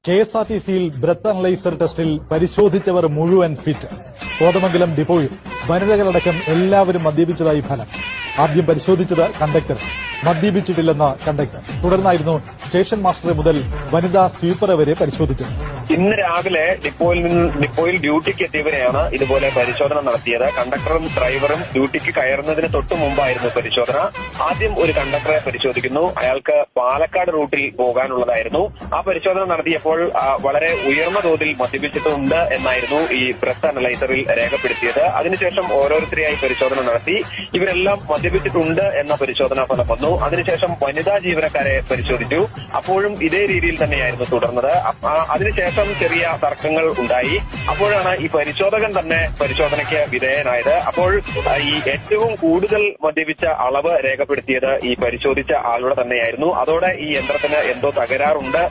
കെഎസ്ആർടിസിയിൽ breath analyser ടെസ്റ്റിൽ പരിശോധിച്ചവർ മുഴുവൻ fit. Kothamangalam ഡിപ്പോയിൽ വനിതകളടക്കം എല്ലാവരും മദ്യപിച്ചതായി ഫലം. ആദ്യം പരിശോധിച്ചത് കണ്ടക്ടർ. മദ്യപിച്ചിട്ടില്ലെന്ന കണ്ടക്ടർ. തുടർന്നായിരുന്നു സ്റ്റേഷൻ മാസ്റ്റർ മുതൽ വനിതാ സ്വീപ്പറെ വരെ പരിശോധിച്ചത്. ഇന്ന് രാവിലെ ഡിപ്പോയിൽ ഡ്യൂട്ടിക്ക് എത്തിയവരെയാണ് ഇതുപോലെ പരിശോധന നടത്തിയത്. കണ്ടക്ടറും ഡ്രൈവറും ഡ്യൂട്ടിക്ക് കയറുന്നതിന് തൊട്ടു മുമ്പായിരുന്നു പരിശോധന. ആദ്യം ഒരു കണ്ടക്ടറെ പരിശോധിക്കുന്നു. അയാൾക്ക് പാലക്കാട് റൂട്ടിൽ പോകാനുള്ളതായിരുന്നു. ആ പരിശോധന നടത്തിയപ്പോൾ വളരെ ഉയർന്ന തോതിൽ മദ്യപിച്ചിട്ടുണ്ട് എന്നായിരുന്നു ഈ ബ്രത്ത് അനലൈസറിൽ രേഖപ്പെടുത്തിയത്. അതിനുശേഷം ഓരോരുത്തരെയായി പരിശോധന നടത്തി. ഇവരെല്ലാം മദ്യപിച്ചിട്ടുണ്ട് എന്ന പരിശോധനാ ഫലം വന്നു. അതിനുശേഷം വനിതാ ജീവനക്കാരെ പരിശോധിച്ചു. അപ്പോഴും ഇതേ രീതിയിൽ തന്നെയായിരുന്നു തുടർന്നത്. അതിനുശേഷം ചെറിയ തർക്കങ്ങൾ ഉണ്ടായി. അപ്പോഴാണ് ഈ പരിശോധകൻ തന്നെ പരിശോധനയ്ക്ക് വിധേയനായത്. അപ്പോൾ ഈ ഏറ്റവും കൂടുതൽ മദ്യപിച്ച അളവ് രേഖപ്പെടുത്തിയത് ഈ പരിശോധിച്ച ആളുടെ തന്നെയായിരുന്നു. അതോടെ ഈ യന്ത്രത്തിന് എന്തോ തകരാറുണ്ട്